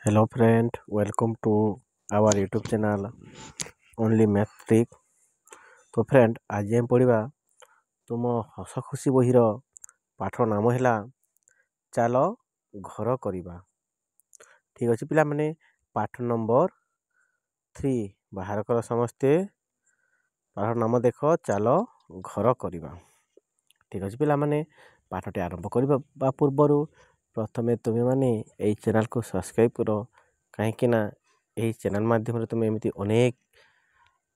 Hello friend, welcome to our YouTube channel Only Math Trick। ତ friend ଆଜି ଆମେ ପଢ଼ିବା ତୁମ ହସ ଖୁସି ବହିର ପାଠ ନାମ ହେଲା ଚାଲ ଘର କରିବା। ଠିକ୍ ଅଛି ପିଲାମାନେ, ପାଠ ନମ୍ବର 3 ବାହାର କର ସମସ୍ତେ। ପାଠ ନାମ ଦେଖ ଚାଲ ଘର କରିବା। ଠିକ୍ ଅଛି ପିଲାମାନେ, ପାଠଟି ଆରମ୍ଭ କରିବା ପୂର୍ବରୁ ପ୍ରଥମେ ତୁମେମାନେ ଏହି ଚ୍ୟାନେଲକୁ ସବସ୍କ୍ରାଇବ୍ କର, କାହିଁକି ନା ଏହି ଚ୍ୟାନେଲ ମାଧ୍ୟମରେ ତୁମେ ଏମିତି ଅନେକ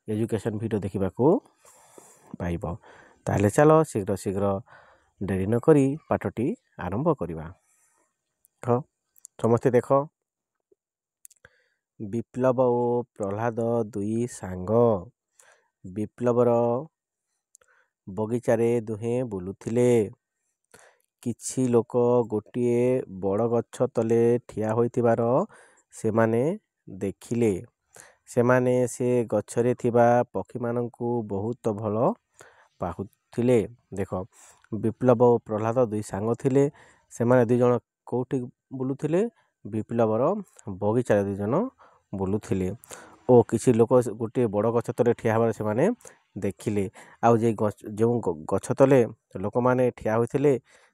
ଏଜୁକେସନ୍ ଭିଡ଼ିଓ ଦେଖିବାକୁ ପାଇବ। ତାହେଲେ ଚାଲ ଶୀଘ୍ର ଡେରି ନକରି ପାଠଟି ଆରମ୍ଭ କରିବା। ସମସ୍ତେ ଦେଖ, ବିପ୍ଳବ ଓ ପ୍ରହ୍ଲାଦ ଦୁଇ ସାଙ୍ଗ। ବିପ୍ଳବର ବଗିଚାରେ ଦୁହେଁ ବୁଲୁଥିଲେ। କିଛି ଲୋକ ଗୋଟିଏ ବଡ଼ ଗଛ ତଳେ ଠିଆ ହୋଇଥିବାର ସେମାନେ ଦେଖିଲେ। ସେମାନେ ସେ ଗଛରେ ଥିବା ପକ୍ଷୀମାନଙ୍କୁ ବହୁତ ଭଲ ପାଉଥିଲେ। ଦେଖ, ବିପ୍ଳବ ଓ ପ୍ରହ୍ଲାଦ ଦୁଇ ସାଙ୍ଗ ଥିଲେ। ସେମାନେ ଦୁଇ ଜଣ କେଉଁଠି ବୁଲୁଥିଲେ? ବିପ୍ଳବର ବଗିଚାରେ ଦୁଇ ଜଣ ବୁଲୁଥିଲେ ଓ କିଛି ଲୋକ ଗୋଟିଏ ବଡ଼ ଗଛ ତଳେ ଠିଆ ହେବାର ସେମାନେ ଦେଖିଲେ। ଆଉ ଯେଉଁ ଗଛ ତଳେ ଲୋକମାନେ ଠିଆ ହୋଇଥିଲେ,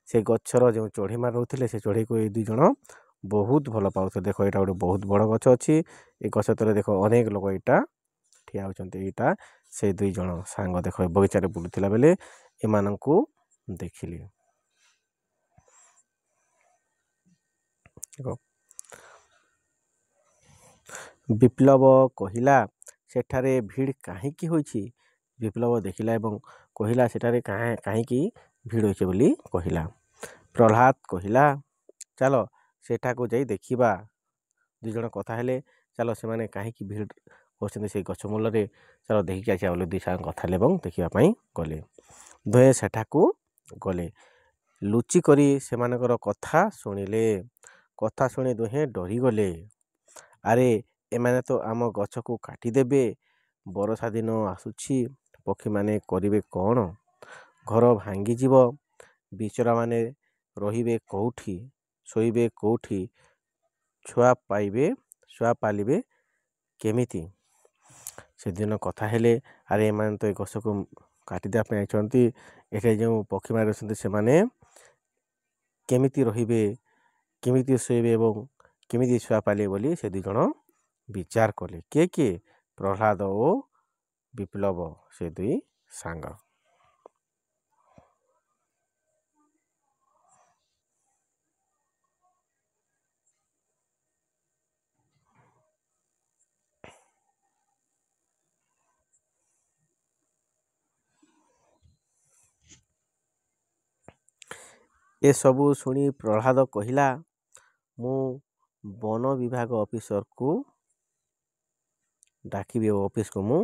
ସେ ଗଛର ଯେଉଁ ଚଢ଼େଇମାନେ ରହୁଥିଲେ, ସେ ଚଢ଼େଇକୁ ଏଇ ଦୁଇ ଜଣ ବହୁତ ଭଲ ପାଉଥିଲେ। ଦେଖ, ଏଇଟା ଗୋଟେ ବହୁତ ବଡ଼ ଗଛ ଅଛି। ଏ ଗଛ ତଳେ ଦେଖ ଅନେକ ଲୋକ ଏଇଟା ଠିଆ ହେଉଛନ୍ତି। ଏଇଟା ସେ ଦୁଇ ଜଣ ସାଙ୍ଗ ଦେଖ ବଗିଚାରେ ବୁଲୁଥିଲା ବେଳେ ଏମାନଙ୍କୁ ଦେଖିଲେ। ବିପ୍ଳବ କହିଲା, ସେଠାରେ ଭିଡ଼ କାହିଁକି ହୋଇଛି? ବିପ୍ଳବ ଦେଖିଲା ଏବଂ କହିଲା, ସେଠାରେ କାହିଁକି ଭିଡ଼ ହୋଇଛି ବୋଲି କହିଲା। ପ୍ରହ୍ଲାଦ କହିଲା, ଚାଲ ସେଠାକୁ ଯାଇ ଦେଖିବା। ଦୁଇ ଜଣ କଥା ହେଲେ, ଚାଲ ସେମାନେ କାହିଁକି ଭିଡ଼ କରୁଛନ୍ତି ସେଇ ଗଛ ମୂଳରେ, ଚାଲ ଦେଖିକି ଆସିବା ବୋଲି ଦୁଇ ସାଙ୍ଗ କଥା ହେଲେ ଏବଂ ଦେଖିବା ପାଇଁ ଗଲେ। ଦୁହେଁ ସେଠାକୁ ଗଲେ। ଲୁଚି କରି ସେମାନଙ୍କର କଥା ଶୁଣିଲେ। କଥା ଶୁଣି ଦୁହେଁ ଡରିଗଲେ। ଆରେ, ଏମାନେ ତ ଆମ ଗଛକୁ କାଟିଦେବେ। ବର୍ଷା ଦିନ ଆସୁଛି, ପକ୍ଷୀମାନେ କରିବେ କ'ଣ? ଘର ଭାଙ୍ଗିଯିବ। ବିଚରାମାନେ ରହିବେ କେଉଁଠି? ଶୋଇବେ କେଉଁଠି? ଛୁଆ ପାଳିବେ କେମିତି? ସେଦିନ କଥା ହେଲେ, ଆରେ ଏମାନେ ତ ଏ ଗଛକୁ କାଟିଦେବା ପାଇଁ ଆସିଛନ୍ତି। ଏଠାରେ ଯେଉଁ ପକ୍ଷୀମାନେ ଅଛନ୍ତି ସେମାନେ କେମିତି ରହିବେ, କେମିତି ଶୋଇବେ ଏବଂ କେମିତି ଛୁଆ ପାଳିବେ ବୋଲି ସେ ଦୁଇ ଜଣ ବିଚାର କଲେ। କିଏ? ପ୍ରହ୍ଲାଦ ଓ ବିପ୍ଳବ, ସେ ଦୁଇ ସାଙ୍ଗ। ଏସବୁ ଶୁଣି ପ୍ରହ୍ଲାଦ କହିଲା, ମୁଁ ବନ ବିଭାଗ ଅଫିସରକୁ ଡାକିବି ଓ ଅଫିସକୁ ମୁଁ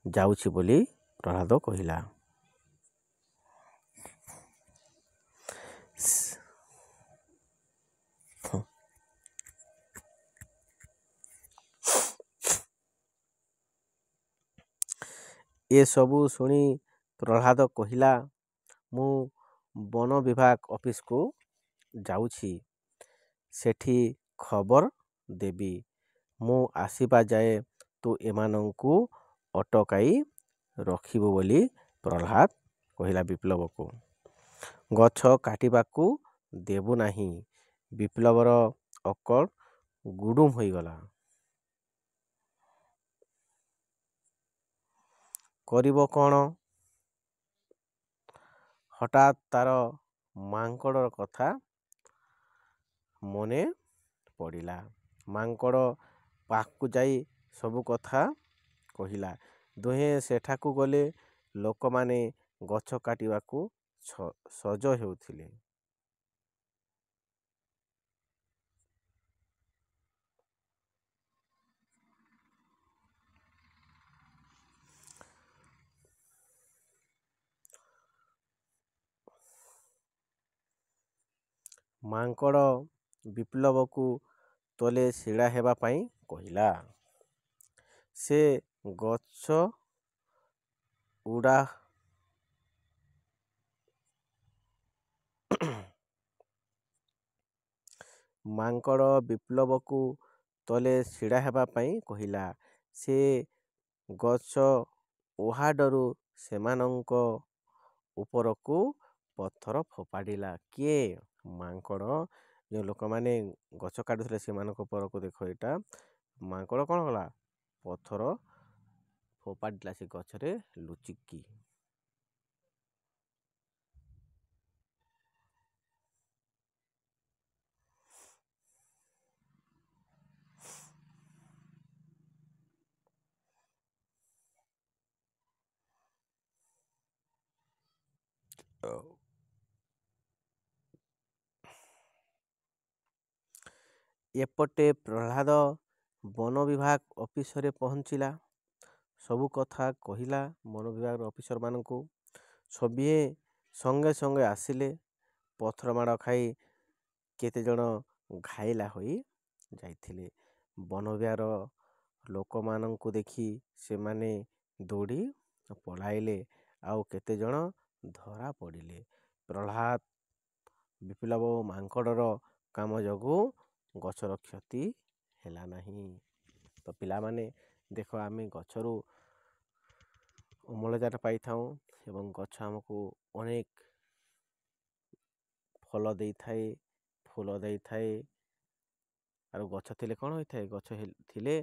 ଯାଉଛି ବୋଲି ପ୍ରହ୍ଲାଦ କହିଲା। ଏସବୁ ଶୁଣି ପ୍ରହ୍ଲାଦ କହିଲା, ମୁଁ ବନ ବିଭାଗ ଅଫିସକୁ ଯାଉଛି। ସେଠି ଖବର ଦେବି। ମୁଁ ଆସିବା ଯାଏ ତୁ ଏମାନଙ୍କୁ ଅଟକାଇ ରଖିବୁ ବୋଲି ପ୍ରହ୍ଲାଦ କହିଲା ବିପ୍ଳବକୁ। ଗଛ କାଟିବାକୁ ଦେବୁ ନାହିଁ। ବିପ୍ଳବର ଅକଲ ଗୁଡୁମ ହୋଇଗଲା। କରିବ କ'ଣ? ହଠାତ୍ ତାର ମାଙ୍କଡ଼ କଥା ମନେ ପଡ଼ିଲା। ମାଙ୍କଡ଼ ପାଖକୁ ଯାଇ ସବୁ କଥା କହିଲା। ଦୁହେଁ ସେଠାକୁ ଗଲେ। ଲୋକମାନେ ଗଛ କାଟିବାକୁ ସଜ ହେଉଥିଲେ। ମାଙ୍କଡ଼ ବିପ୍ଳବକୁ ତଳେ ଛିଡ଼ା ହେବା ପାଇଁ କହିଲା। ସେ ଗଛ ଉଡ଼ା ମାଙ୍କଡ଼ ବିପ୍ଳବକୁ ତଳେ ଛିଡ଼ା ହେବା ପାଇଁ କହିଲା। ସେ ଗଛ ଉହାଡ଼ରୁ ସେମାନଙ୍କ ଉପରକୁ ପଥର ଫୋପାଡ଼ିଲା। କିଏ? ମାଙ୍କଡ଼। ଯେଉଁ ଲୋକମାନେ ଗଛ କାଟୁଥିଲେ ସେମାନଙ୍କ ଉପରକୁ ଦେଖ ଏଇଟା ମାଙ୍କଡ଼ କ'ଣ କଲା? ପଥର ଫୋପାଡ଼ିଲା ସେ ଗଛରେ ଲୁଚିକି। ଏପଟେ ପ୍ରହ୍ଲାଦ ବନ ବିଭାଗ ଅଫିସରେ ପହଞ୍ଚିଲା। ସବୁ କଥା କହିଲା ବନ ବିଭାଗର ଅଫିସରମାନଙ୍କୁ। ସଭିଏ ସଙ୍ଗେ ସଙ୍ଗେ ଆସିଲେ। ପଥର ମାଡ଼ ଖାଇ କେତେଜଣ ଘାଇଲା ହୋଇ ଯାଇଥିଲେ। ବନ ବିଭାଗର ଲୋକମାନଙ୍କୁ ଦେଖି ସେମାନେ ଦୌଡ଼ି ପଳାଇଲେ। ଆଉ କେତେଜଣ ଧରା ପଡ଼ିଲେ। ପ୍ରହ୍ଲାଦ ବିପ୍ଳବ ଓ ମାଙ୍କଡ଼ର କାମ ଯୋଗୁଁ ଗଛର କ୍ଷତି ହେଲା ନାହିଁ। ତ ପିଲାମାନେ ଦେଖ ଆମେ ଗଛରୁ ଅମ୍ଳଜାନ ପାଇଥାଉ ଏବଂ ଗଛ ଆମକୁ ଅନେକ ଫଳ ଦେଇଥାଏ, ଫୁଲ ଦେଇଥାଏ। ଆଉ ଗଛ ଥିଲେ କ'ଣ ହୋଇଥାଏ? ଗଛ ଥିଲେ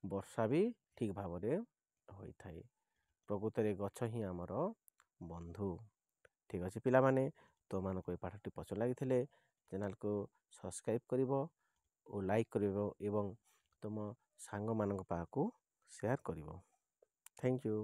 ବର୍ଷା ବି ଠିକ୍ ଭାବରେ ହୋଇଥାଏ। ପ୍ରକୃତରେ ଗଛ ହିଁ ଆମର ବନ୍ଧୁ। ଠିକ୍ ଅଛି ପିଲାମାନେ, ତୁମମାନଙ୍କୁ ଏ ପାଠଟି ପସନ୍ଦ ଲାଗିଥିଲେ ଚ୍ୟାନେଲକୁ ସବସ୍କ୍ରାଇବ୍ କରିବ ଓ ଲାଇକ୍ କରିବ ଏବଂ ତୁମ ସାଙ୍ଗମାନଙ୍କ ପାଖକୁ ସେୟାର କରିବ। Thank you.